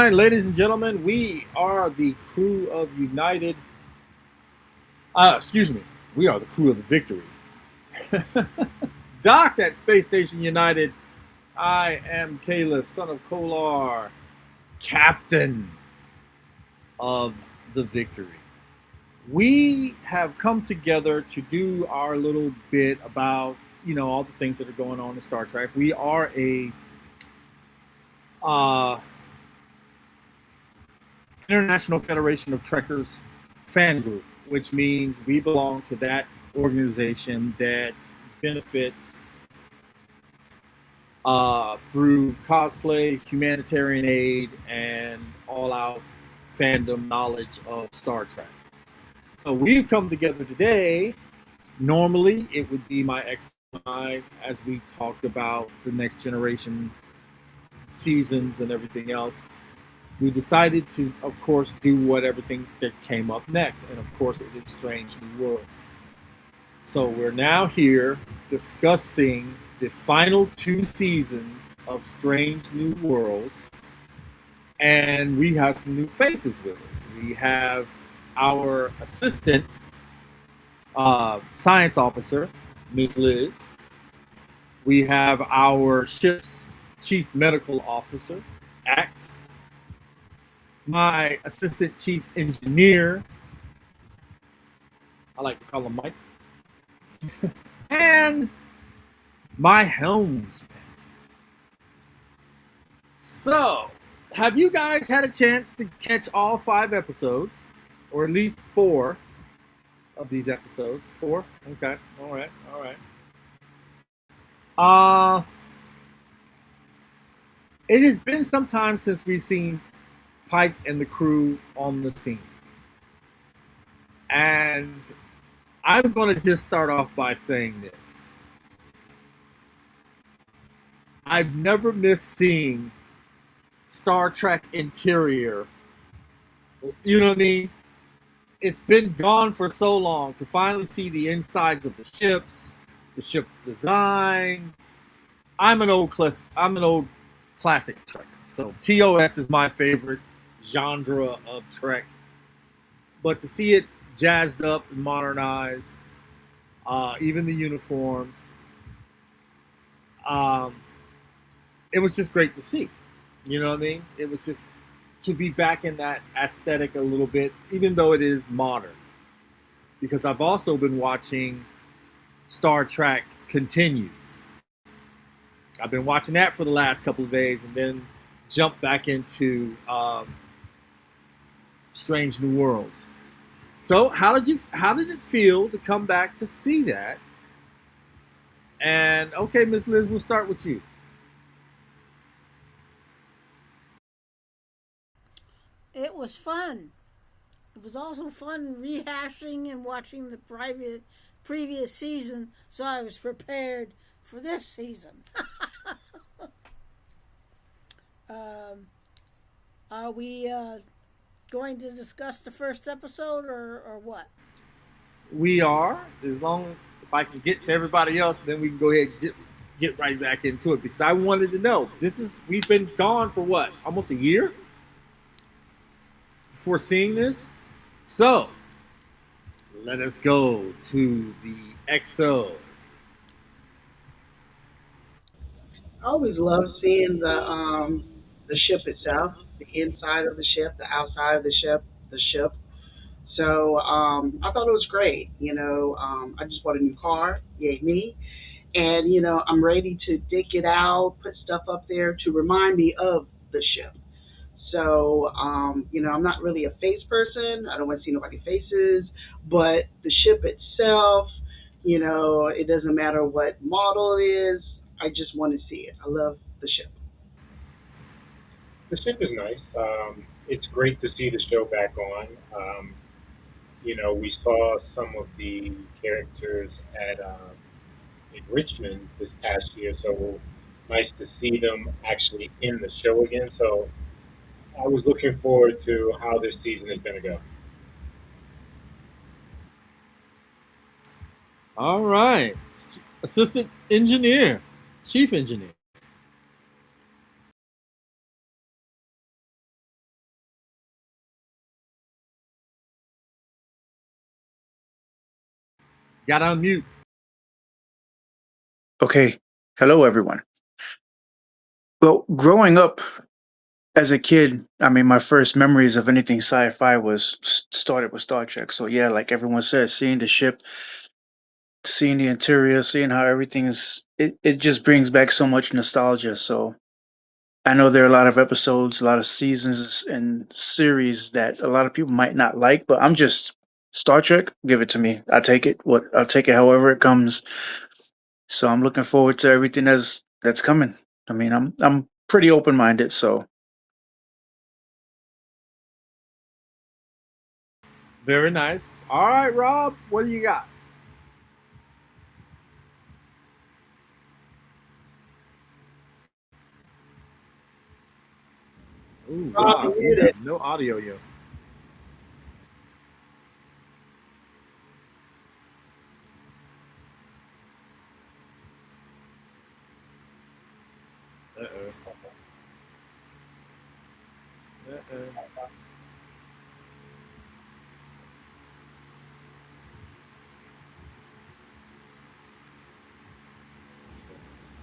right, ladies and gentlemen, we are the crew of United. Excuse me, we are the crew of the Victory. Docked at Space Station United, I am Caleb, son of Kolar, captain of the Victory. We have come together to do our little bit about, all the things that are going on in Star Trek. We are a uh, International Federation of Trekkers fan group, which means we belong to that organization that benefits through cosplay, humanitarian aid, and all out fandom knowledge of Star Trek. So we've come together today. Normally, it would be my ex and I as we talked about the Next Generation seasons and everything else. We decided to, of course, do everything that came up next. And of course, it is Strange New Worlds. So we're now here discussing the final two seasons of Strange New Worlds. And we have some new faces with us. We have our assistant science officer, Ms. Liz. We have our ship's chief medical officer, Axe. My assistant chief engineer, I like to call him Mike, and my helmsman. So, have you guys had a chance to catch all 5 episodes, or at least 4 of these episodes? 4? Okay, all right. It has been some time since we've seen Pike and the crew on the scene. And I'm going to just start off by saying this. I've never missed seeing Star Trek interior. You know what I mean? It's been gone for so long to finally see the insides of the ships, the ship designs. I'm an old classic Trekker. So TOS is my favorite genre of Trek. But to see it jazzed up and modernized, even the uniforms, it was just great to see. You know what I mean? It was just to be back in that aesthetic a little bit, even though it is modern. Because I've also been watching Star Trek Continues. I've been watching that for the last couple of days and then jump back into Strange New Worlds. So how did it feel to come back to see that? And okay, Miss Liz, we'll start with you. It was fun. It was also fun rehashing and watching the previous season, so I was prepared for this season. Are we going to discuss the first episode or what? We are, as long as if I can get to everybody else, then we can go ahead and get right back into it because I wanted to know. We've been gone for what, almost a year before seeing this. So let us go to the XO. I always love seeing the ship itself, the inside of the ship, the outside of the ship. So I thought it was great. I just bought a new car, yay me, and I'm ready to dig it out, put stuff up there to remind me of the ship. So I'm not really a face person. I don't want to see nobody's faces, but the ship itself, it doesn't matter what model it is. I just want to see it. I love the ship. The ship is nice. It's great to see the show back on. We saw some of the characters at in Richmond this past year, so nice to see them actually in the show again. So I was looking forward to how this season is going to go. All right. Assistant engineer, chief engineer. Got to unmute. Okay. Hello, everyone. Well, growing up as a kid, I mean, my first memories of anything sci-fi was started with Star Trek. So yeah, like everyone said, seeing the ship, seeing the interior, seeing how everything's, it just brings back so much nostalgia. So I know there are a lot of episodes, a lot of seasons and series that a lot of people might not like, but I'm just Star Trek. Give it to me. I take it. What I'll take it however it comes. So I'm looking forward to everything that's coming. I mean, I'm pretty open minded. So Very nice. All right, Rob, what do you got? Ooh, Rob, Rob, you you have muted. no audio yet. Uh-oh. Uh-oh.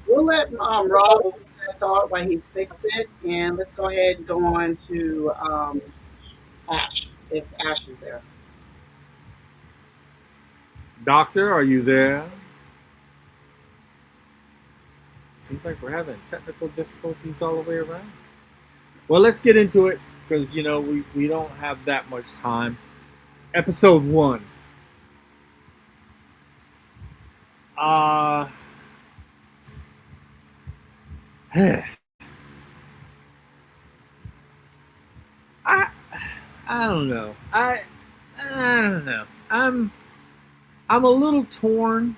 We'll let Rob finish that thought while he fixes it, and let's go ahead and go on to Ash, if Ash is there. Doctor, are you there? Seems like we're having technical difficulties all the way around. Well, let's get into it because, we don't have that much time. Episode 1. Uh, I I don't know. I don't know. I'm a little torn.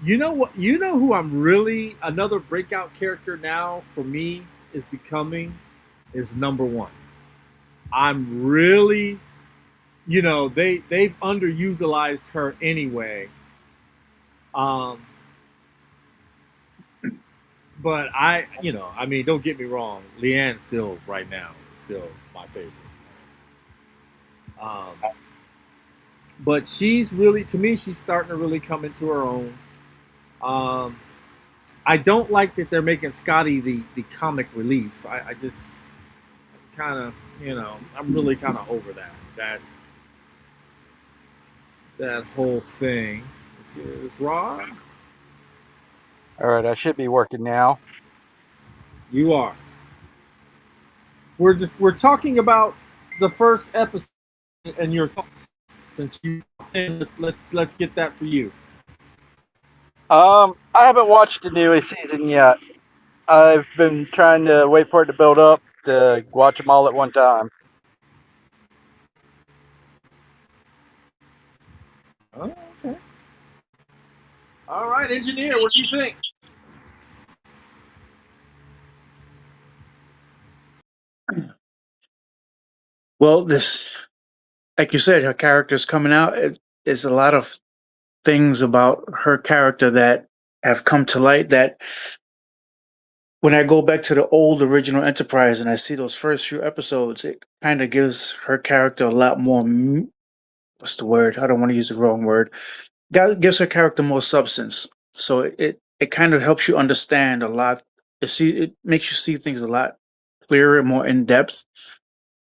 You know what, who I'm really, another breakout character now for me is becoming, is number 1. I'm really, they've underutilized her anyway. Um but I mean, don't get me wrong, Leanne still right now is still my favorite. Um but she's really, to me, she's starting to really come into her own. Um, I don't like that they're making Scotty the comic relief. I just kind of, I'm really kind of over that whole thing. Let's see, there's Rob. All right, I should be working now. You are. We're talking about the first episode and your thoughts. Since you, let's get that for you. I haven't watched the newest season yet. I've been trying to wait for it to build up to watch them all at one time. Oh, okay. All right, engineer, what do you think? well, this, like you said, her character's coming out. It's a lot of things about her character that have come to light that when I go back to the old original Enterprise and I see those first few episodes, it kind of gives her character a lot more. What's the word? I don't want to use the wrong word. Gives her character more substance. So it kind of helps you understand a lot. It makes you see things a lot clearer, more in depth.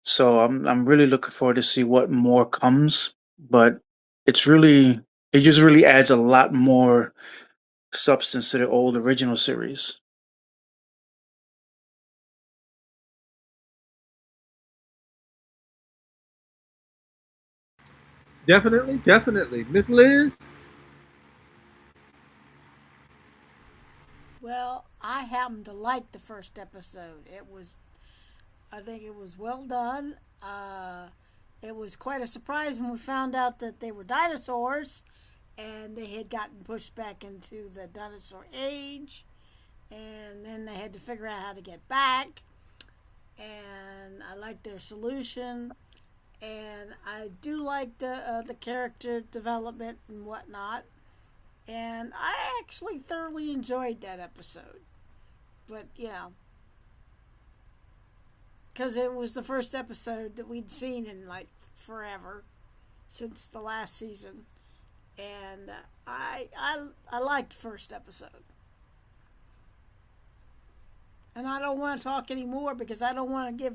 So I'm really looking forward to see what more comes. But it's really it just really adds a lot more substance to the old original series. Definitely, definitely, Miss Liz. Well, I happen to like the first episode. I think it was well done. It was quite a surprise when we found out that they were dinosaurs and they had gotten pushed back into the dinosaur age. And then they had to figure out how to get back. And I liked their solution. And I do like the character development and whatnot. And I actually thoroughly enjoyed that episode. But, because it was the first episode that we'd seen in like forever. since the last season, and I liked the first episode. And I don't want to talk anymore because I don't want to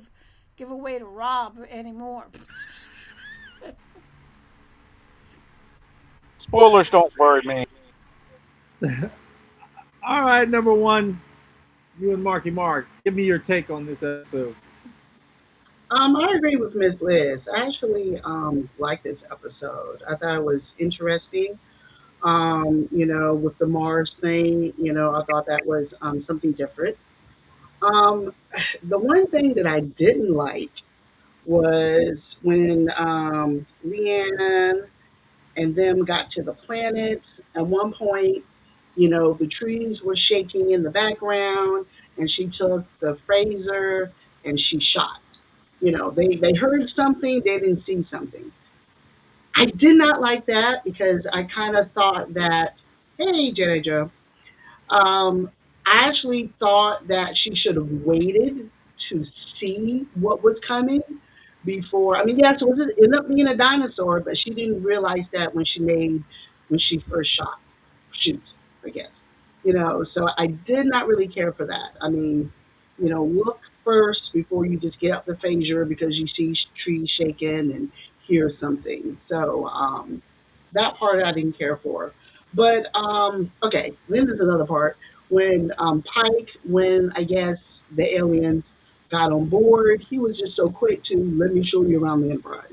give away to Rob anymore. Spoilers don't worry me. All right, number one, you and Marky Mark, give me your take on this episode. I agree with Miss Liz. I actually liked this episode. I thought it was interesting. With the Mars thing, I thought that was something different. Um, the one thing that I didn't like was when Leanne and them got to the planet. At one point, the trees were shaking in the background, and she took the phaser and she shot. They heard something, they didn't see something. I did not like that because I kind of thought that, hey, Jenna Joe, um, I actually thought that she should have waited to see what was coming before. I mean, yes, it was it ended up being a dinosaur, but she didn't realize that when she first shot, shoot, I guess. So I did not really care for that. I mean, look first before you just get up the phaser because you see trees shaking and hear something. So that part I didn't care for. But okay, then there's another part when Pike, when I guess the aliens got on board, he was just so quick to let me show you around the Enterprise.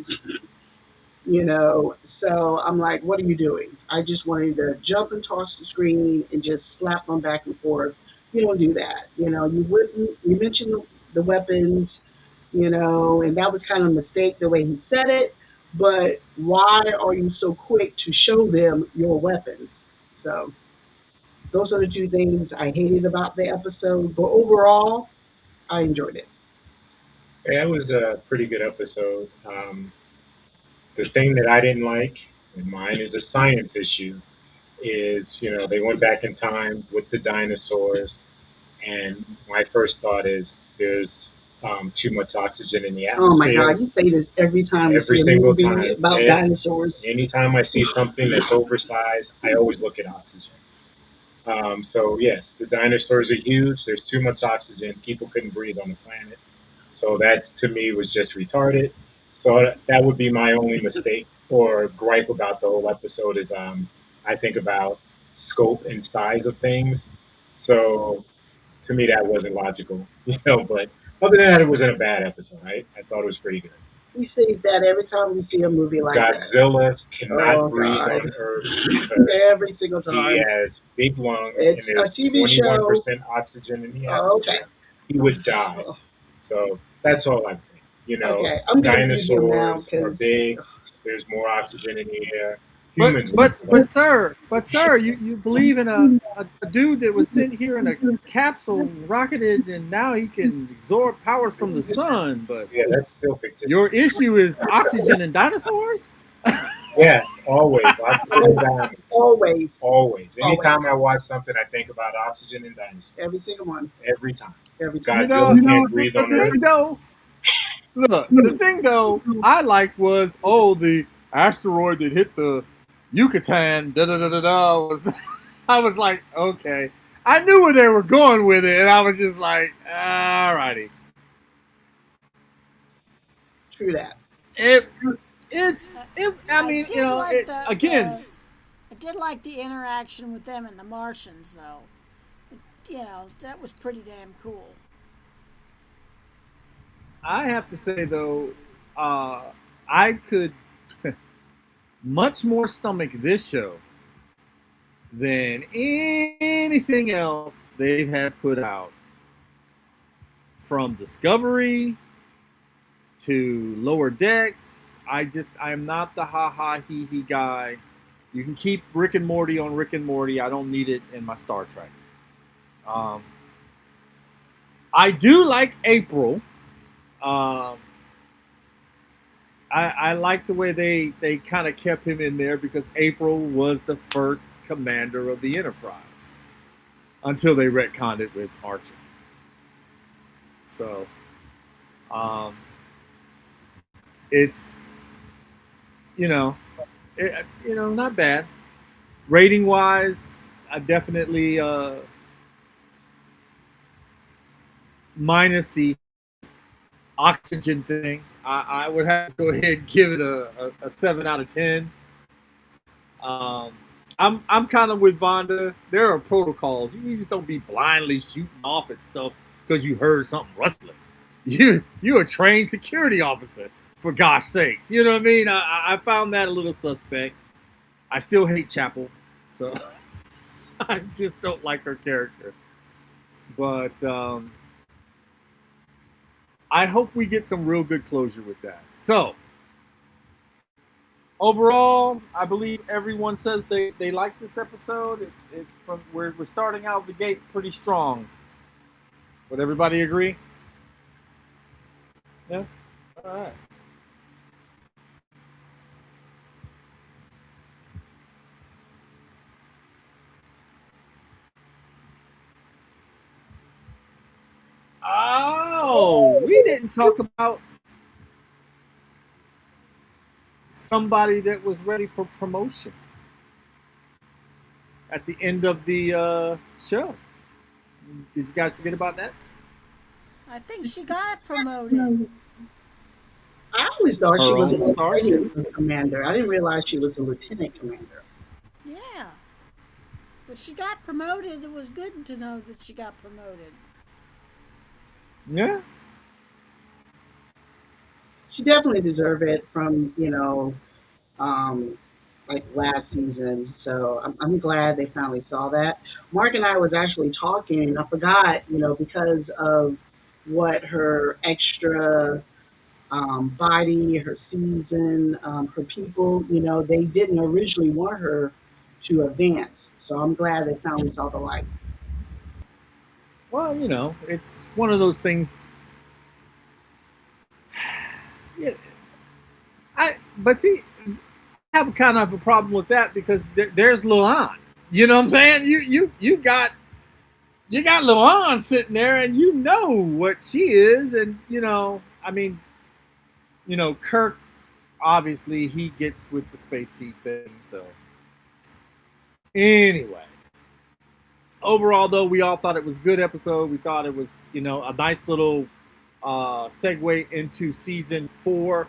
So I'm like, what are you doing? I just wanted to jump and toss the screen and just slap them back and forth. You don't do that. You wouldn't. You mentioned the weapons, and that was kind of a mistake the way he said it. But why are you so quick to show them your weapons? So those are the two things I hated about the episode. But overall, I enjoyed it. Yeah, it was a pretty good episode. The thing that I didn't like, and mine is a science issue, is they went back in time with the dinosaurs, and my first thought is there's too much oxygen in the Oh my atmosphere. God, you say this every time you Every see a single movie time. about dinosaurs. Anytime I see something that's oversized, I always look at oxygen. So yes, the dinosaurs are huge. There's too much oxygen. People couldn't breathe on the planet. So that to me was just retarded. So that would be my only mistake or gripe about the whole episode is I think about scope and size of things. So to me that wasn't logical, But other than that, it wasn't a bad episode. I thought it was pretty good. We say that every time we see a movie like that. Godzilla cannot Oh breathe God, on Earth because every single he time. has big lungs It's and there's a TV show. 21% oxygen in the Oh, okay. atmosphere. He would die. Oh, So that's all I'm saying. okay, I'm gonna leave you now Dinosaurs are because big. There's more oxygen in the air. But Humans but would but sir, you believe in a dude that was sent here in a capsule, rocketed, and now he can absorb powers from the sun. But yeah, that's still fictitious. your issue is oxygen and dinosaurs. Yeah, always. Oxygen and dinosaurs. always, Always. Anytime I watch something, I think about oxygen and dinosaurs. every single one, Every time. every time. Godzilla can't breathe on the Earth. thing though, look, the thing though I liked was the asteroid that hit the Yucatan. Da da da da da. Was I was like, okay, I knew where they were going with it, and I was just like, alrighty. True that. It it's it. I mean, did like again. I did like the interaction with them and the Martians, though. That was pretty damn cool. I have to say though, I could much more stomach this show than anything else they have put out, from Discovery to Lower Decks. I'm not the ha ha he he guy. You can keep Rick and Morty on Rick and Morty. I don't need it in my Star Trek. I do like April. I like the way they kind of kept him in there because April was the first commander of the Enterprise until they retconned it with Archer. So, it's you know, not bad. Rating wise, I definitely minus the oxygen thing. I would have to go ahead and give it a 7 out of 10. Um, I'm kind of with Vonda. There are protocols. You just don't be blindly shooting off at stuff because you heard something rustling. You're a trained security officer, for gosh sakes. You know what I mean? I found that a little suspect. I still hate Chapel, so I just don't like her character. But I hope we get some real good closure with that. So overall, I believe everyone says they like this episode. We're starting out the gate pretty strong. Would everybody agree? Yeah. All right. Oh, we didn't talk about somebody that was ready for promotion at the end of the show. Did you guys forget about that? I think she got promoted. I always thought she Her was own a starship. lieutenant commander. I didn't realize she was a lieutenant commander. Yeah. But she got promoted. It was good to know that she got promoted. Yeah. She definitely deserved it from, um, like last season. So I'm glad they finally saw that. Mark and I was actually talking. I forgot, because of what her extra body, her season, her people, they didn't originally want her to advance. So I'm glad they finally saw the light. Well, it's one of those things. Yeah, but see, I have kind of a problem with that because there's Luan. You know what I'm saying? You got Luan sitting there, and you know what she is, and I mean, Kirk obviously he gets with the space seat thing. So anyway, overall though, we all thought it was a good episode. We thought it was a nice little segue into season 4.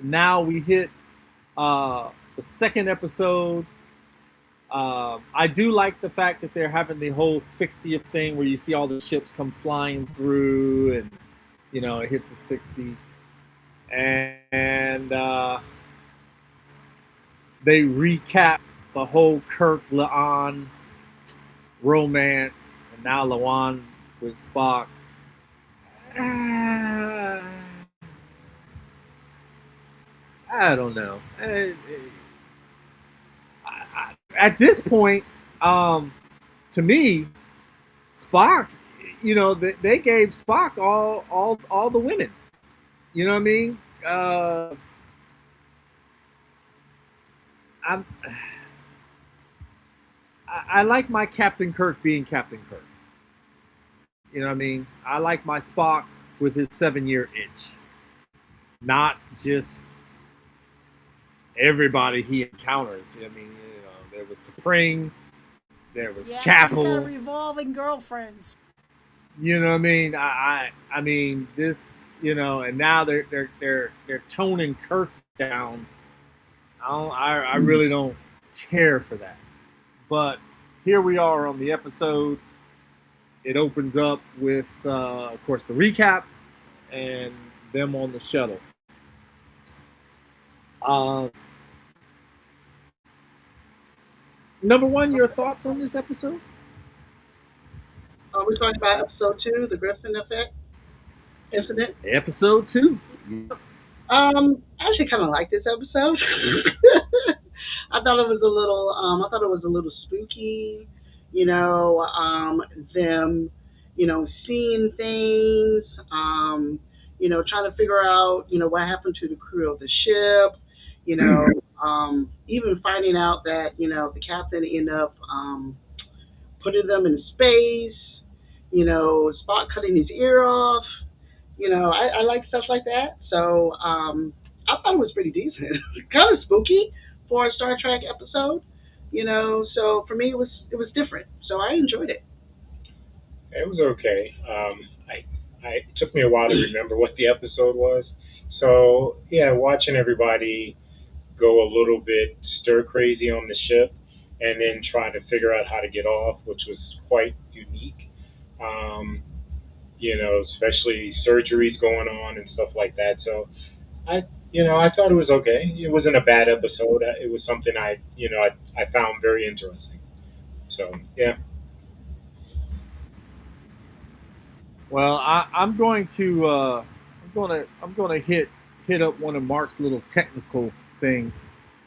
Now we hit the second episode. I do like the fact that they're having the whole 60th thing where you see all the ships come flying through, and it hits the 60, and they recap the whole Kirk Laan romance, and now Lawan with Spock. I don't know. At this point, to me, Spock, they gave Spock all the women. You know what I mean? I'm, I like my Captain Kirk being Captain Kirk. You know what I mean? I like my Spock with his 7-year itch, not just everybody he encounters. I mean, there was T'Pring, there was Yeah, she's got a Chapel. revolving girlfriends. You know what I mean? I mean this. And now they're toning Kirk down. I really don't care for that. But here we are on the episode. It opens up with, of course, the recap and them on the shuttle. Uh, Number one, your thoughts on this episode? We're talking about episode 2, the Griffin effect incident. Episode 2. Yep. I actually kind of like this episode. I thought it was a little. I thought it was a little spooky. Them, seeing things. Trying to figure out, what happened to the crew of the ship. Even finding out that the captain ended up putting them in space. Spock cutting his ear off. I like stuff like that. So I thought it was pretty decent. Kind of spooky for a Star Trek episode, So for me, it was different. So I enjoyed it. It was okay. It took me a while to remember what the episode was. So yeah, watching everybody go a little bit stir crazy on the ship, and then trying to figure out how to get off, which was quite unique. Um, especially surgeries going on and stuff like that. So I thought it was okay. It wasn't a bad episode. It was something I found very interesting. So yeah. Well, I'm going to hit up one of Mark's little technical things.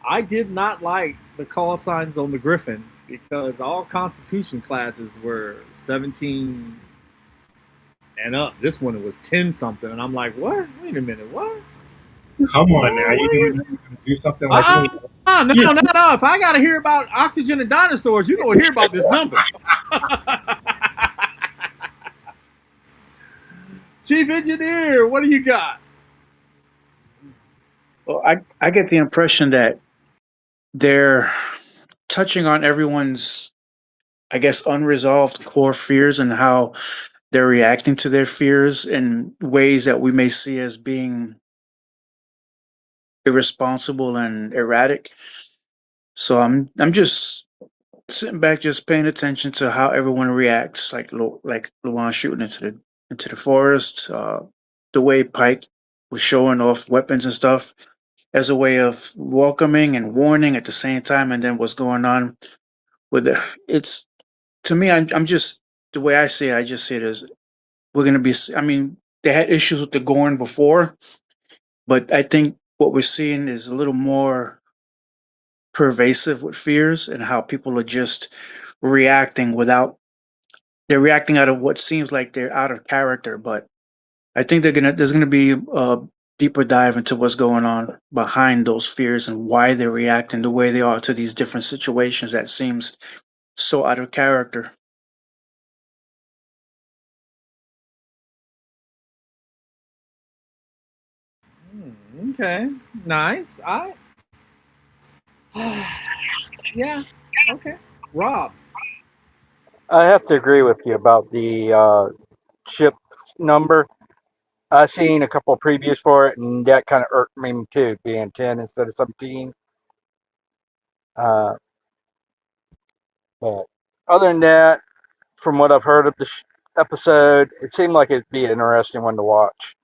I did not like the call signs on the Griffin because all Constitution classes were 17 and up. This one it was 10 something, and I'm like, what? Wait a minute, what? Come on now, What? you Wait, didn't do something like me. no, no, no. If I got to hear about oxygen and dinosaurs, you're going to hear about this number. Chief Engineer, what do you got? Well, I get the impression that they're touching on everyone's, I guess, unresolved core fears and how they're reacting to their fears in ways that we may see as being irresponsible and erratic. So I'm just sitting back, just paying attention to how everyone reacts, like Luan shooting into the forest, the way Pike was showing off weapons and stuff as a way of welcoming and warning at the same time, and then what's going on with it. It's to me, I'm just the way I see it. I just see it as we're gonna be. I mean, they had issues with the Gorn before, but I think what we're seeing is a little more pervasive with fears and how people are just reacting without they're reacting out of what seems like they're out of character, but I think there's gonna be a deeper dive into what's going on behind those fears and why they're reacting the way they are to these different situations that seems so out of character. Okay, nice. Yeah, okay. Rob. I have to agree with you about the ship number. I've seen a couple of previews for it, and that kind of irked me too, being 10 instead of 17. Uh, but other than that, from what I've heard of the episode, it seemed like it'd be an interesting one to watch.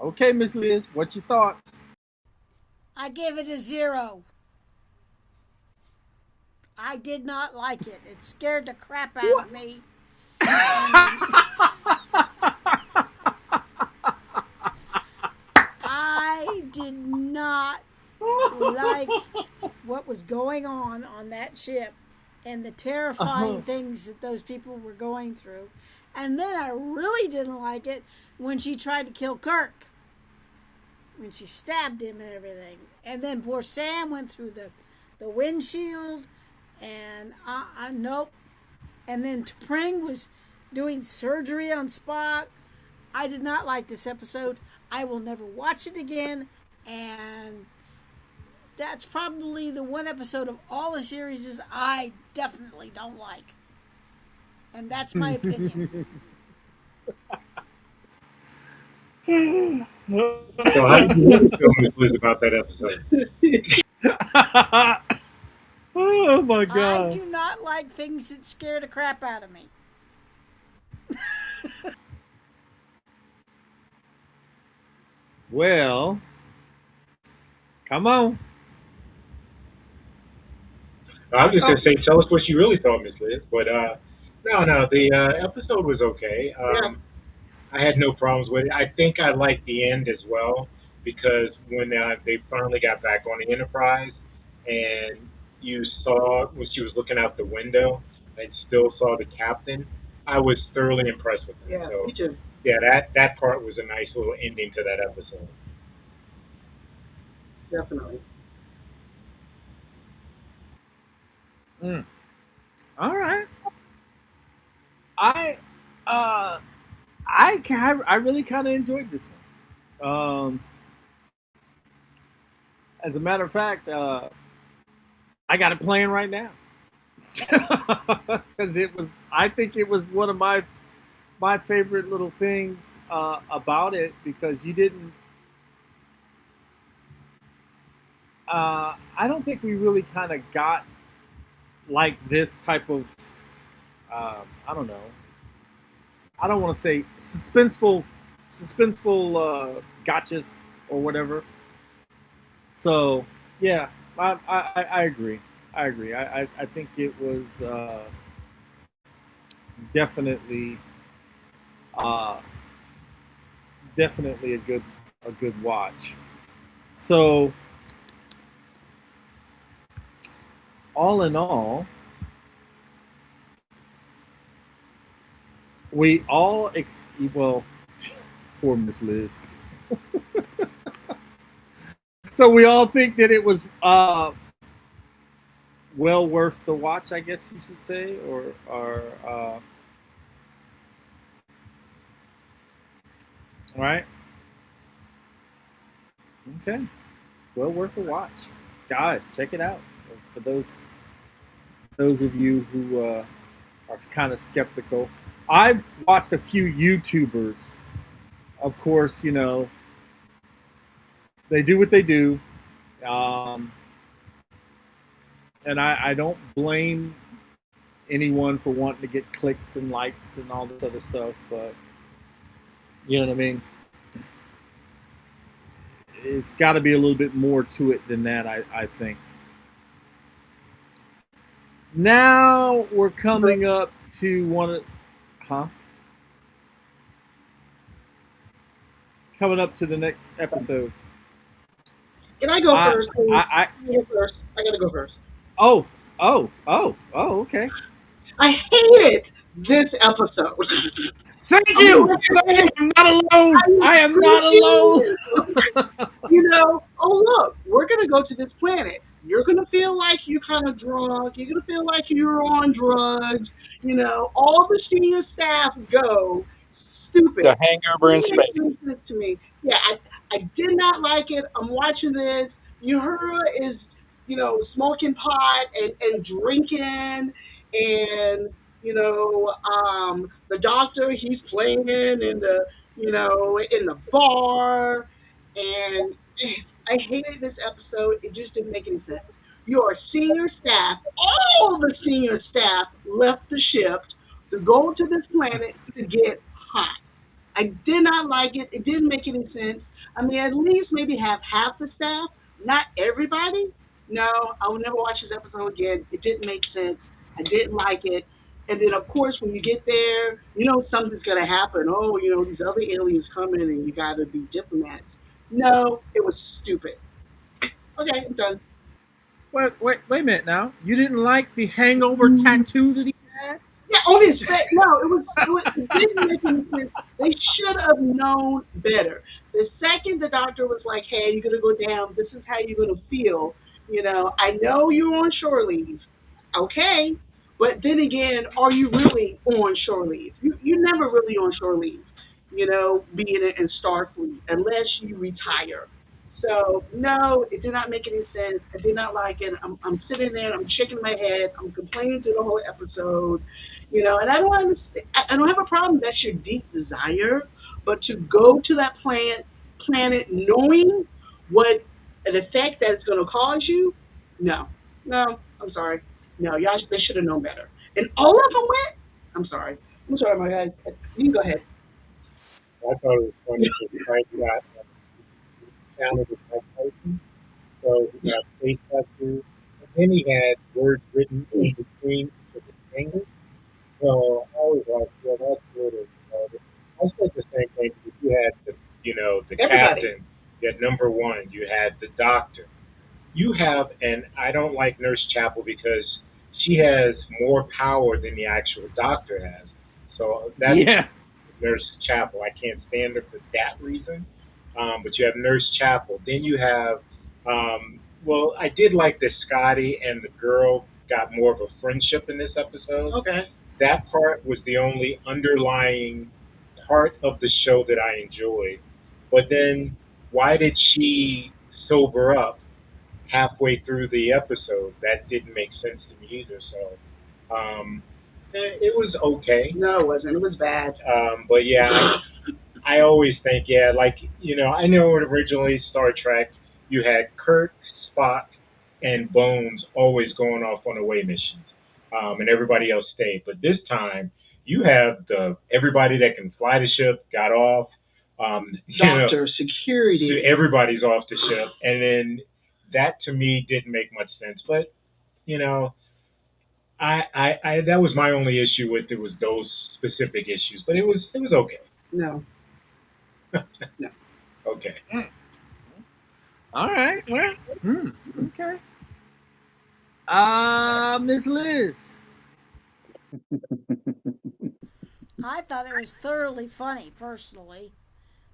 Okay, Miss Liz, what's your thoughts? I give it a 0. I did not like it. It scared the crap out What? of me. And I did not like what was going on that ship and the terrifying things that those people were going through. And then I really didn't like it when she tried to kill Kirk, when she stabbed him and everything. And then poor Sam went through the windshield, and nope. And then T'Pring was doing surgery on Spock. I did not like this episode. I will never watch it again, and that's probably the one episode of all the series I definitely don't like. And that's my opinion. So how did you really feel, Miss Liz, about that episode? Oh my I god. do not like things that scare the crap out of me. Well, come on. I was just gonna say, tell us what you really thought, Miss Liz. But no, the episode was okay. Yeah. I had no problems with it. I think I liked the end as well because when they finally got back on the Enterprise, and you saw when she was looking out the window and still saw the captain, I was thoroughly impressed with that. Yeah, So me too. yeah, that part was a nice little ending to that episode. Definitely. Mm. All right. I uh, I really kind of enjoyed this one. As a matter of fact, I got it playing right now because it was. I think it was one of my favorite little things about it because you didn't. I don't think we really kind of got like this type of. I don't know. I don't want to say suspenseful gotchas or whatever. So yeah, I agree. I agree. I think it was definitely uh, definitely a good watch. So all in all, we all well, poor Miss Liz. So we all think that it was well worth the watch, I guess you should say, or right? Okay, well worth the watch, guys. Check it out for those of you who are kind of skeptical. I've watched a few YouTubers. Of course, they do what they do, um, and I don't blame anyone for wanting to get clicks and likes and all this other stuff. But you know what I mean. It's got to be a little bit more to it than that. I think. Now we're coming up to one of, huh? Coming up to the next episode. Can I go first, please? I I go first. I gotta go first. oh, okay. I hated this episode. Thank I'm you. Thank you. listening. I'm not alone. I am not alone. Oh look, we're gonna go to this planet. You're gonna feel like you're kind of drunk. You're gonna feel like you're on drugs. All the senior staff go The stupid. hangover in Didn't make space. any sense to me. Yeah, I did not like it. I'm watching this. Uhura is, smoking pot and drinking, and the doctor he's playing in the bar, and I hated this episode. It just didn't make any sense. Your senior staff, all the senior staff left the ship to go to this planet to get hot. I did not like it. It didn't make any sense. I mean, at least maybe have half the staff, not everybody. No, I will never watch this episode again. It didn't make sense. I didn't like it. And then, of course, when you get there, something's going to happen. Oh, these other aliens coming and you got to be diplomats. No, it was stupid. Okay, I'm done. Wait a minute now. You didn't like the hangover tattoo that he had? Yeah, on his face. No, it didn't make any sense. They should have known better. The second the doctor was like, "Hey, you're gonna go down. This is how you're gonna feel." I know you're on shore leave. Okay, but then again, are you really on shore leave? You're never really on shore leave. Being in Starfleet unless you retire. So no, it did not make any sense. I did not like it. I'm sitting there, I'm shaking my head, I'm complaining through the whole episode, and I don't understand. I don't have a problem. That's your deep desire, but to go to that planet knowing what an effect that's going to cause you, no, no, I'm sorry, no, y'all they should have known better. And all of them went. I'm sorry, my guys. You can go ahead. I thought it was funny because Frank got channeled with Mike Tyson. So he got face tattoos. And then he had words written in between each of his fingers. So I was like, yeah, that's good. I said the same thing because you had the Everybody. captain, you had number one, you had the doctor. You have, and I don't like Nurse Chapel because she has more power than the actual doctor has. So that's Yeah. Nurse Chapel. I can't stand her for that reason. But you have Nurse Chapel. Then you have, well, I did like that Scotty and the girl got more of a friendship in this episode. Okay. that part was the only underlying part of the show that I enjoyed. But then, why did she sober up halfway through the episode? That didn't make sense to me either. So, it was okay. No, it wasn't. It was bad. But yeah, I always think, yeah, like, I know originally Star Trek, you had Kirk, Spock, and Bones always going off on away missions, and everybody else stayed. But this time, you have everybody that can fly the ship got off. Doctor, security. Everybody's off the ship, and then that to me didn't make much sense. But you know, I that was my only issue with it, was those specific issues. But it was okay. No. No. Okay. All right. Well, okay. Miss Liz. I thought it was thoroughly funny, personally.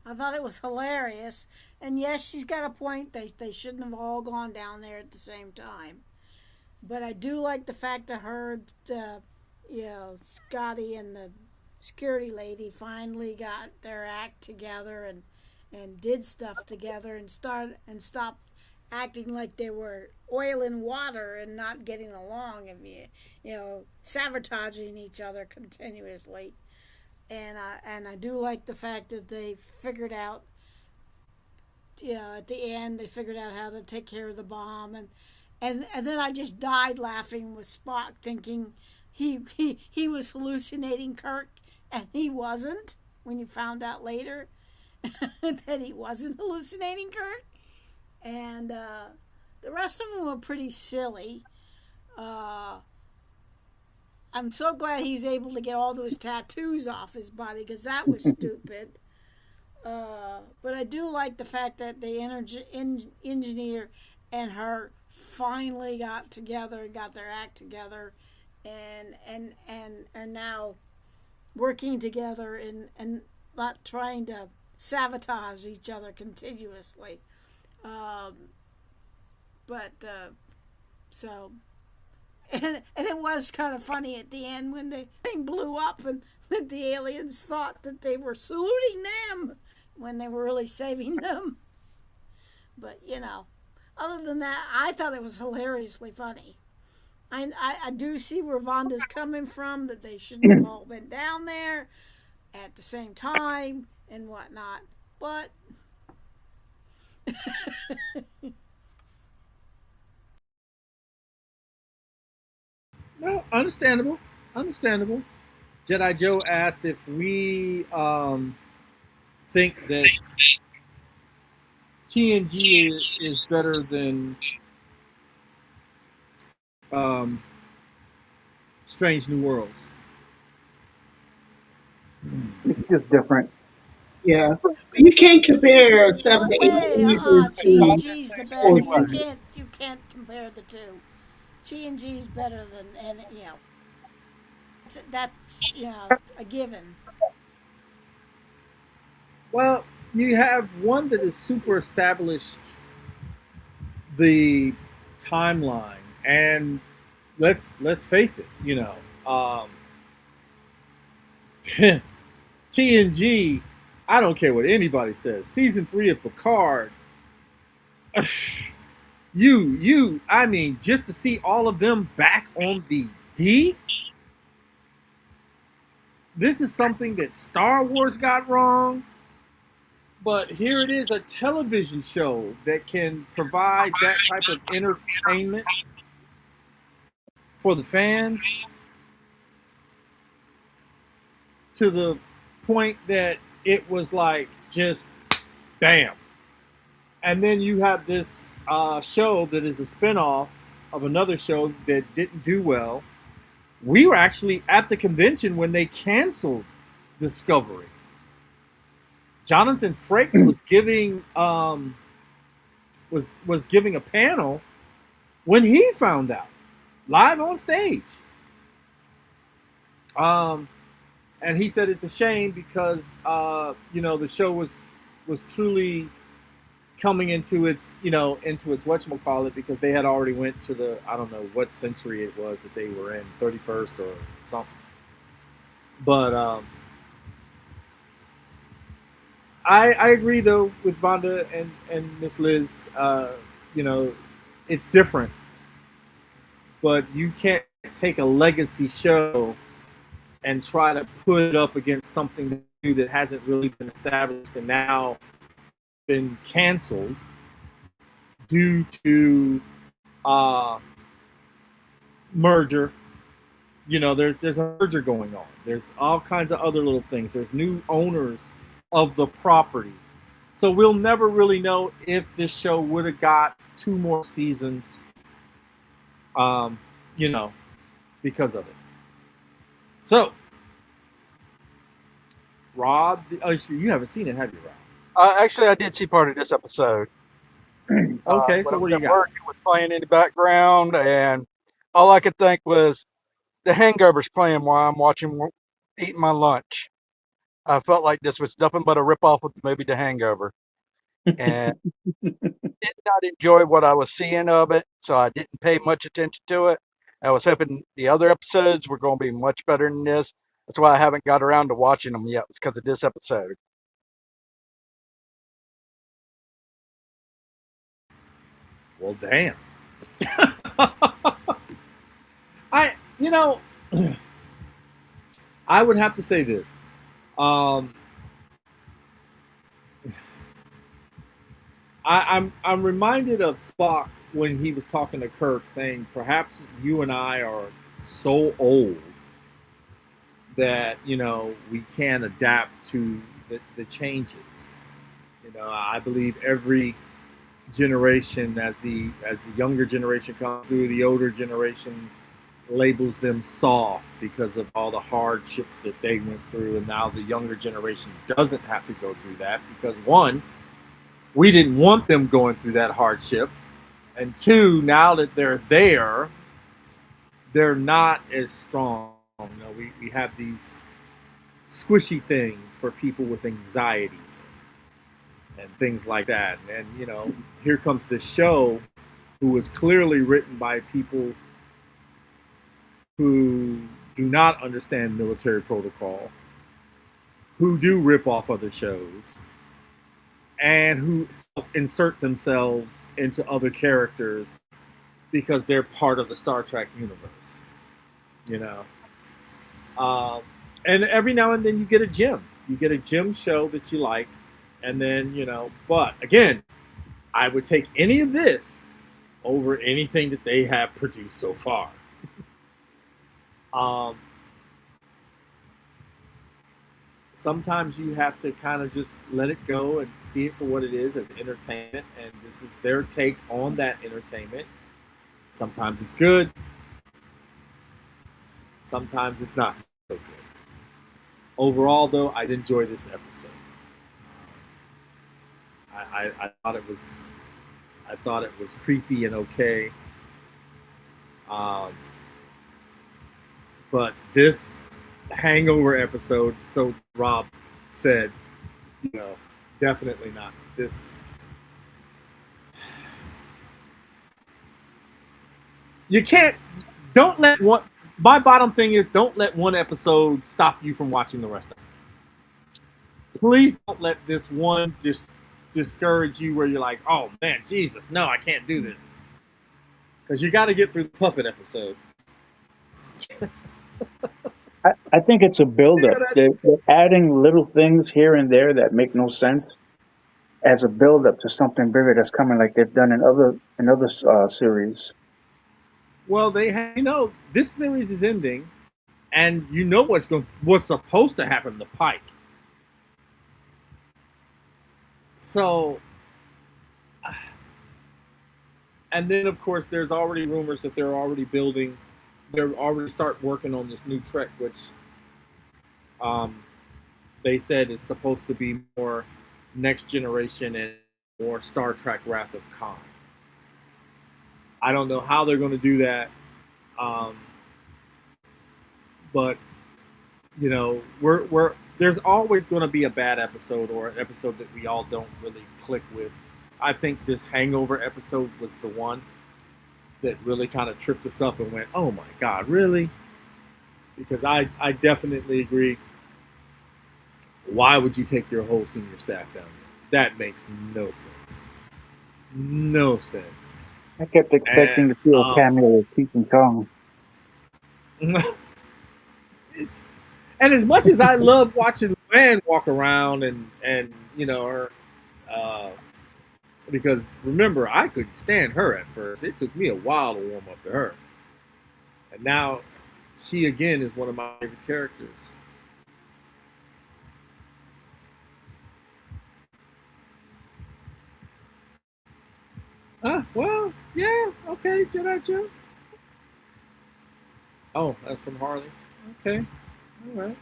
I thought it was hilarious. And yes, she's got a point. They shouldn't have all gone down there at the same time. But I do like the fact I heard, Scotty and the security lady finally got their act together and did stuff together and stopped acting like they were oil and water and not getting along and sabotaging each other continuously. And I do like the fact that they figured out, at the end they figured out how to take care of the bomb, and then I just died laughing with Spock, thinking he was hallucinating Kirk, and he wasn't. When you found out later that he wasn't hallucinating Kirk, and the rest of them were pretty silly. I'm so glad he's able to get all those tattoos off his body, because that was stupid. But I do like the fact that the engineer and her finally got together and got their act together, and are now working together and not trying to sabotage each other continuously. But so. And it was kind of funny at the end when the thing blew up and the aliens thought that they were saluting them when they were really saving them. But, other than that, I thought it was hilariously funny. I do see where Vonda's coming from, that they shouldn't have all been down there at the same time and whatnot. But No, understandable. Understandable. Jedi Joe asked if we think that TNG is better than um, Strange New Worlds. It's just different. Yeah. But you can't compare 7 to 8 seasons to TNG's the best. You can't compare the two. TNG's better than, and that's a given. Well, you have one that is super established the timeline, and let's face it, TNG. I don't care what anybody says. Season 3 of Picard. I mean, just to see all of them back on the D. This is something that Star Wars got wrong. But here it is, a television show that can provide that type of entertainment for the fans, to the point that it was like just bam. And then you have this show that is a spinoff of another show that didn't do well. We were actually at the convention when they canceled Discovery. Jonathan Frakes was giving was giving a panel when he found out, live on stage. And he said it's a shame because the show was truly coming into its whatchamacallit, because they had already went to the, I don't know what century it was that they were in, 31st or something. But I agree though with Vonda and Miss Liz. You know, it's different, but you can't take a legacy show and try to put it up against something new that hasn't really been established and now been canceled due to uh, merger. You know, there's a merger going on. There's all kinds of other little things. There's new owners of the property. So we'll never really know if this show would have got 2 more seasons, um, you know, because of it. So, Rob, oh, you haven't seen it, have you, Rob? Actually, I did see part of this episode. Okay, When so I was what do you at got? work, it was playing in the background, and all I could think was the Hangover's playing while I'm eating my lunch. I felt like this was nothing but a ripoff of the movie The Hangover, and did not enjoy what I was seeing of it, so I didn't pay much attention to it. I was hoping the other episodes were going to be much better than this. That's why I haven't got around to watching them yet. It's because of this episode. Well, damn. You know, I would have to say this. Um, I'm reminded of Spock when he was talking to Kirk, saying, "Perhaps you and I are so old that we can't adapt to the changes." I believe every generation, as the younger generation comes through, the older generation labels them soft because of all the hardships that they went through, and now the younger generation doesn't have to go through that because, one, we didn't want them going through that hardship, and two, now that they're there, they're not as strong. We have these squishy things for people with anxiety and things like that. And here comes this show, who was clearly written by people who do not understand military protocol, who do rip off other shows, and who insert themselves into other characters because they're part of the Star Trek universe. You know, um, and every now and then you get a gem. You get a gem show that you like, and then But again, I would take any of this over anything that they have produced so far. Um, Sometimes you have to kind of just let it go and see it for what it is, as entertainment, and this is their take on that entertainment. Sometimes it's good, sometimes it's not so good. Overall, though, I did enjoy this episode. I thought it was creepy and okay. Um, but this Hangover episode, so Rob said, definitely not. This, you can't. Don't let one. My bottom thing is, don't let one episode stop you from watching the rest of it. Please don't let this one discourage you, where you're like, oh man, Jesus, no, I can't do this, because you got to get through the puppet episode. I think it's a buildup. They're adding little things here and there that make no sense as a buildup to something bigger that's coming, like they've done in other series. Well, this series is ending, and what's supposed to happen to Pike. So, and then of course there's already rumors that they're already start working on this new Trek, which they said is supposed to be more Next Generation and more Star Trek Wrath of Khan. I don't know how they're going to do that, um, but we're there's always going to be a bad episode, or an episode that we all don't really click with. I think this Hangover episode was the one that really kind of tripped us up and went, oh my God, really? because I definitely agree. Why would you take your whole senior staff down there? That makes no sense. No sense. I kept And expecting to see a cameo of Cheech and Chong. it's, and as much as I love watching Luann walk around and her, uh, because remember I could stand her at first. It took me a while to warm up to her, and now she again is one of my favorite characters. Well, yeah, okay, Jedi Joe. Oh, that's from Harley. Okay, all right.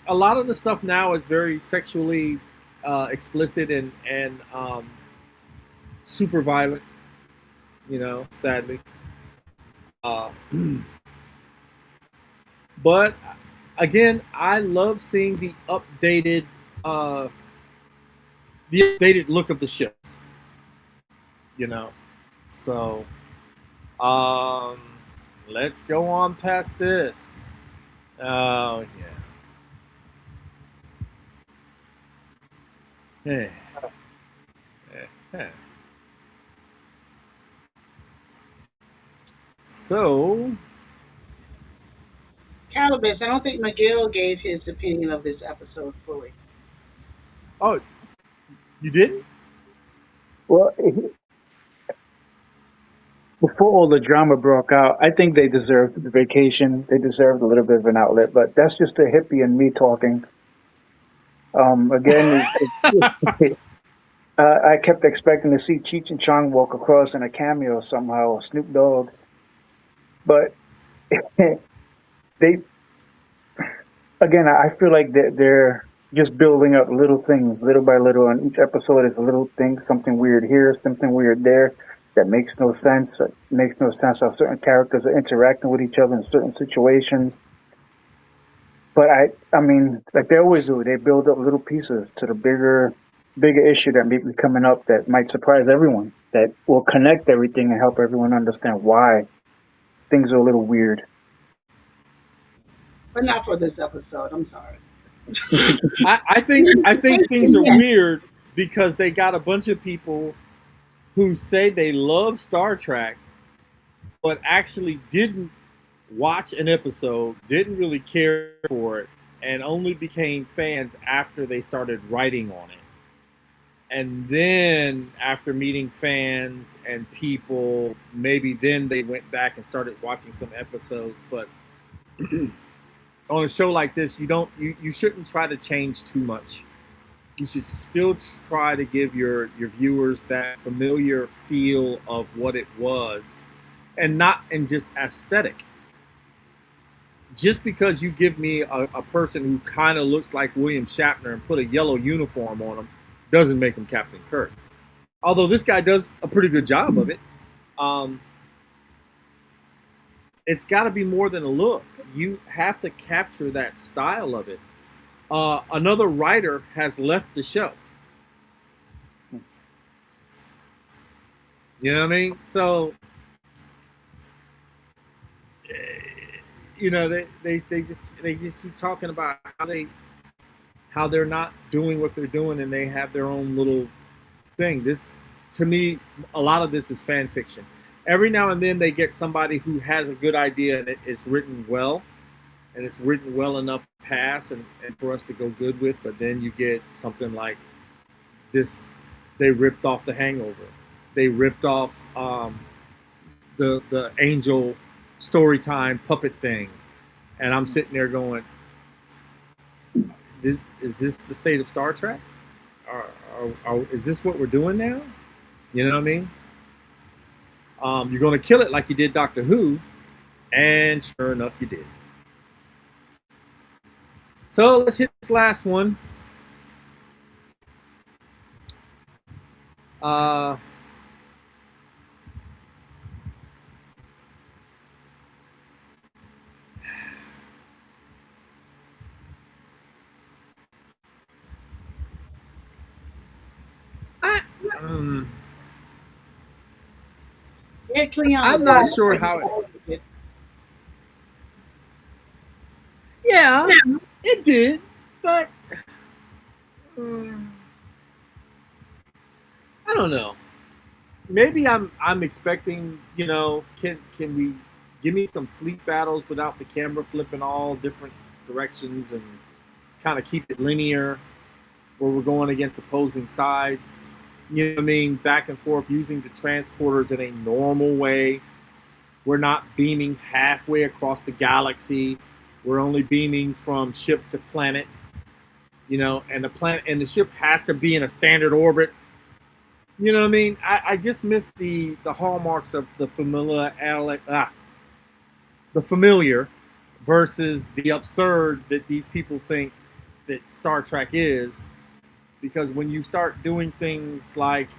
A lot of the stuff now is very sexually explicit and super violent. Sadly. Uh, but again, I love seeing uh, the updated look of the ships. You know, so um, let's go on past this. Oh yeah. So, Calibus, I don't think McGill gave his opinion of this episode fully. oh, you didn't? Well, before all the drama broke out, I think they deserved the vacation. They deserved a little bit of an outlet, but that's just a hippie and me talking. Again, I kept expecting to see Cheech and Chong walk across in a cameo somehow, or Snoop Dogg, but they again, I feel like they're just building up little things, little by little, and each episode is a little thing, something weird here, something weird there, that makes no sense. It makes no sense how certain characters are interacting with each other in certain situations. But I mean, like they always do, they build up little pieces to the bigger issue that may be coming up that might surprise everyone, that will connect everything and help everyone understand why things are a little weird. But not for this episode. I'm sorry. I think things are weird because they got a bunch of people who say they love Star Trek, but actually didn't watch an episode, didn't really care for it, and only became fans after they started writing on it. And then after meeting fans and people, maybe then they went back and started watching some episodes. But on a show like this, you shouldn't try to change too much. You should still try to give your viewers that familiar feel of what it was, and not in just aesthetic. Just because you give me a person who kind of looks like William Shatner and put a yellow uniform on him doesn't make him Captain Kirk. Although this guy does a pretty good job of it. Um, it's got to be more than a look. You have to capture that style of it. Another writer has left the show. You know what I mean? So, they just keep talking about how they're not doing what they're doing and they have their own little thing. This, to me, a lot of this is fan fiction. Every now and then they get somebody who has a good idea and it's written well, and it's written well enough to pass and for us to go good with. But then you get something like this. They ripped off The Hangover. They ripped off the Angel story time puppet thing, and I'm sitting there going, "Is this the state of Star Trek? Is this what we're doing now?" You know what I mean? You're going to kill it like you did Doctor Who, and sure enough, you did. So let's hit this last one. Uh, I, um, Yeah, Cleon I'm did. not I sure think how. all of it. Yeah, it did, but mm, I don't know. Maybe I'm expecting. Can we give me some fleet battles without the camera flipping all different directions and kind of keep it linear, where we're going against opposing sides. You know what I mean? Back and forth using the transporters in a normal way. We're not beaming halfway across the galaxy. We're only beaming from ship to planet. And the planet and the ship has to be in a standard orbit. You know what I mean? I just miss the hallmarks of the familiar versus the absurd that these people think that Star Trek is. Because when you start doing things like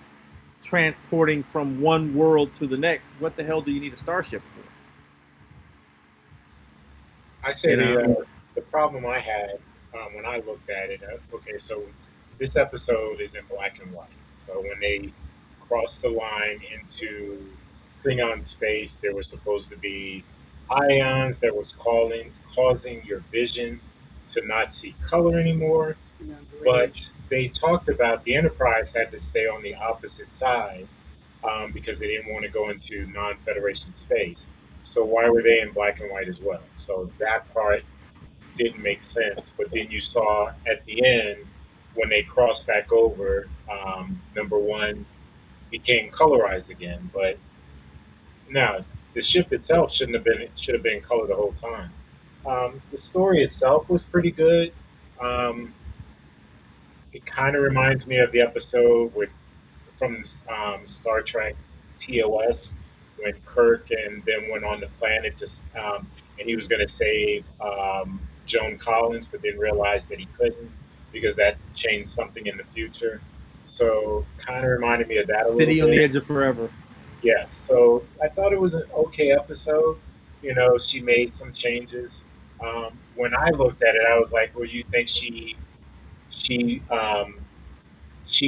transporting from one world to the next, what the hell do you need a starship for? I say You know? the problem I had when I looked at it. Okay, so this episode is in black and white. So when they crossed the line into Klingon space, there was supposed to be ions that was causing your vision to not see color anymore. You know, But bridge. they talked about the Enterprise had to stay on the opposite side because they didn't want to go into non-Federation space. So why were they in black and white as well? So that part didn't make sense. But then you saw at the end when they crossed back over, number one became colorized again. But no, the ship itself shouldn't have been. It should have been color the whole time. The story itself was pretty good. Um, it kind of reminds me of the episode with from Star Trek TOS when Kirk and them went on the planet and he was going to save Joan Collins, but then realized that he couldn't because that changed something in the future. So kind of reminded me of that a little City on the bit. Edge of Forever. Yeah. So I thought it was an okay episode. She made some changes. When I looked at it, I was like, "Well, you think she she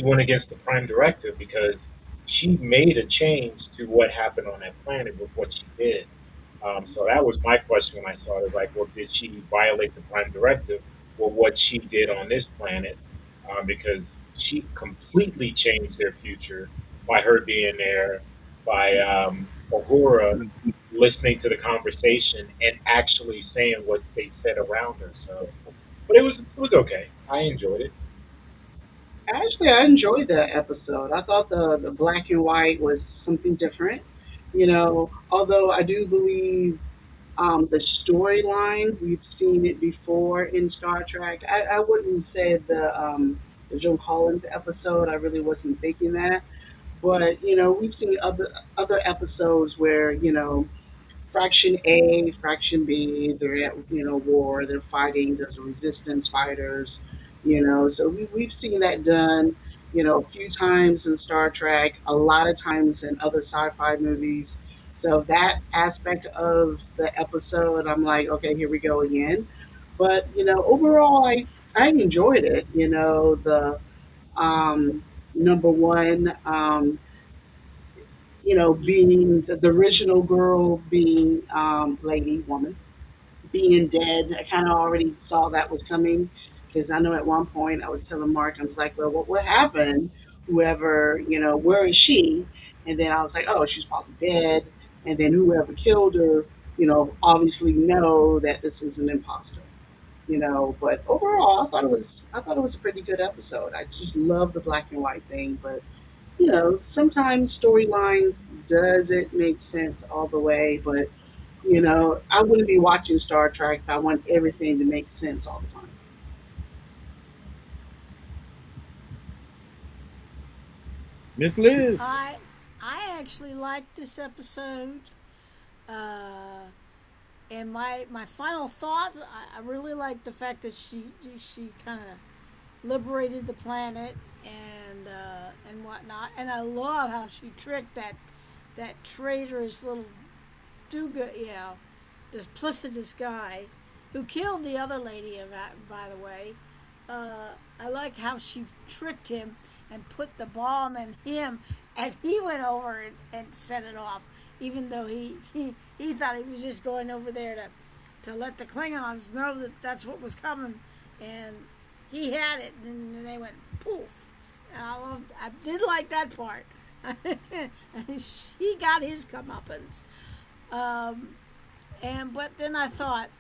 went against the prime directive because she made a change to what happened on that planet with what she did. So that was my question when I saw it. Like, well, did she violate the prime directive with what she did on this planet? Because she completely changed their future by her being there, by Uhura listening to the conversation and actually saying what they said around her. So, but it was okay. I enjoyed it. Actually, I enjoyed the episode. I thought the black and white was something different. Although I do believe the storyline we've seen it before in Star Trek. I wouldn't say the Joe Collins episode. I really wasn't thinking that, but we've seen other episodes where Fraction A, Fraction B, they're at war, they're fighting. There's resistance fighters, So we've seen that done, a few times in Star Trek, a lot of times in other sci-fi movies. So that aspect of the episode, I'm like, okay, here we go again. But overall, I enjoyed it. The number one. Being the original girl being lady, woman, being dead. I kind of already saw that was coming because I know at one point I was telling Mark, I was like, well, what happened? Whoever, where is she? And then I was like, oh, she's probably dead. And then whoever killed her, obviously know that this is an imposter. But overall, I thought it was a pretty good episode. I just love the black and white thing, but sometimes storylines doesn't make sense all the way, but I wouldn't be watching Star Trek if I want everything to make sense all the time. Miss Liz. I actually liked this episode. Uh, and my final thoughts, I really like the fact that she kind of liberated the planet and whatnot. And I love how she tricked that traitorous little Duga, duplicitous guy who killed the other lady. By the way, I like how she tricked him and put the bomb in him and he went over and set it off, even though he thought he was just going over there to let the Klingons know that that's what was coming, and he had it, and then they went poof. And I did like that part. He got his comeuppance. But then I thought,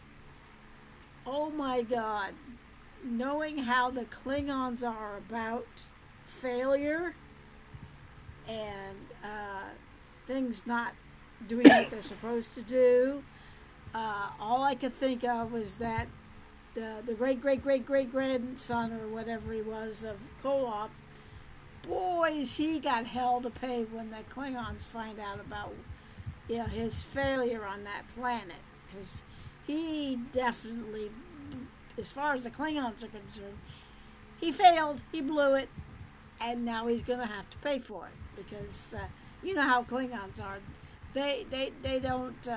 oh my God, knowing how the Klingons are about failure and things not doing what they're supposed to do, all I could think of was that the great grandson or whatever he was of Koloth, boys, he got hell to pay when the Klingons find out about his failure on that planet, because he definitely, as far as the Klingons are concerned, he failed, he blew it, and now he's going to have to pay for it, because you know how Klingons are. They don't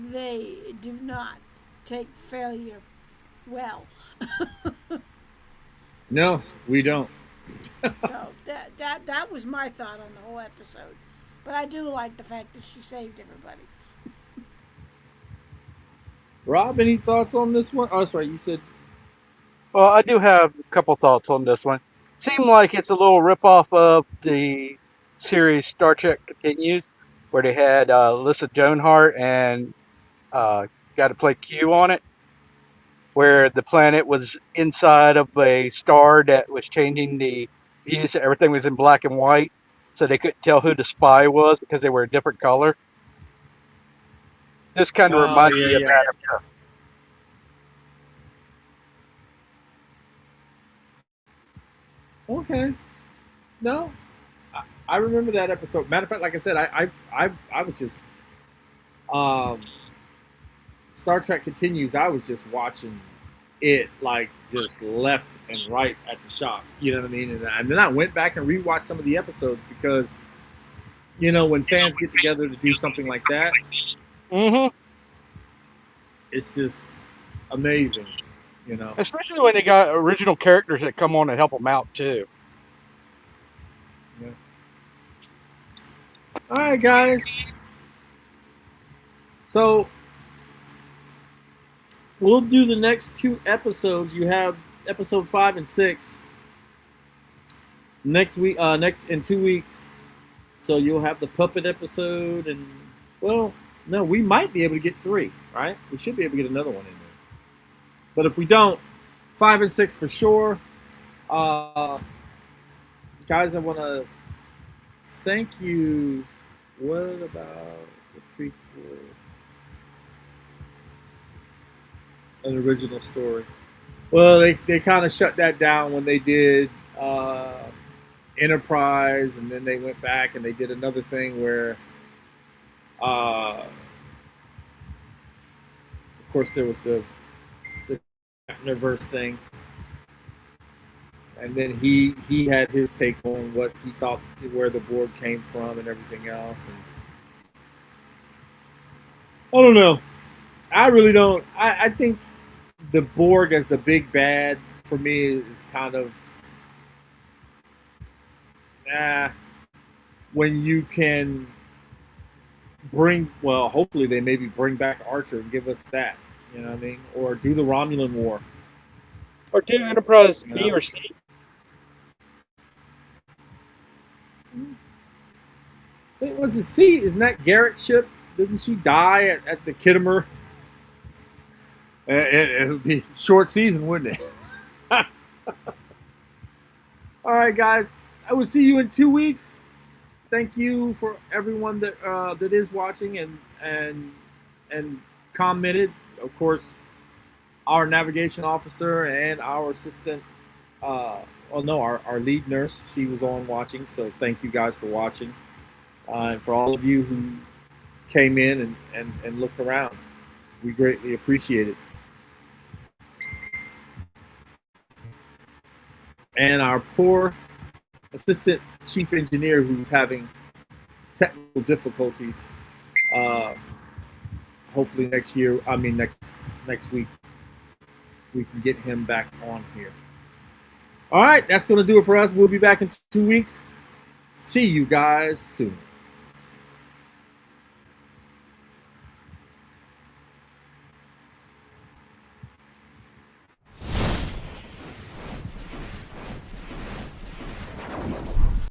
they do not take failure well. No, we don't. So that was my thought on the whole episode. But I do like the fact that she saved everybody. Rob, any thoughts on this one? Oh, that's right. You said. Well, I do have a couple thoughts on this one. Seemed like it's a little ripoff of the series Star Trek Continues, where they had Alyssa Joan Hart and got to play Q on it, where the planet was inside of a star that was changing the views. Everything was in black and white, so they couldn't tell who the spy was because they were a different color. This kind of reminds me of that. Okay. No, I remember that episode. Matter of fact, like I said, I was just Star Trek Continues. I was just watching it like just left and right at the shop. You know what I mean? And then I went back and rewatched some of the episodes because when fans get together to do something like that, it's just amazing. Especially when they got original characters that come on and help them out too. Yeah. All right, guys. So we'll do the next 2 episodes. You have episode 5 and 6 next week. Next in 2 weeks. So you'll have the puppet episode, and no, we might be able to get 3. Right? We should be able to get another one in there. But if we don't, 5 and 6 for sure. Guys, I want to thank you. What about the prequel? An original story. Well, they kind of shut that down when they did Enterprise, and then they went back and they did another thing where, of course, there was the Universe thing, and then he had his take on what he thought, where the Borg came from and everything else. And I don't know. I really don't. I think the Borg as the big bad for me is kind of when you can hopefully they maybe bring back Archer and give us that, you know what I mean, or do the Romulan War, or do Enterprise B or C. I think, was it C? Isn't that Garrett's ship? Didn't she die at the Kittimer? It would be a short season, wouldn't it? All right, guys. I will see you in 2 weeks. Thank you for everyone that is watching and commented. Of course, our navigation officer and our assistant. Our lead nurse. She was on watching. So thank you guys for watching, and for all of you who came in and looked around. We greatly appreciate it. And our poor assistant chief engineer who's having technical difficulties. Hopefully next week, we can get him back on here. All right, that's going to do it for us. We'll be back in 2 weeks. See you guys soon.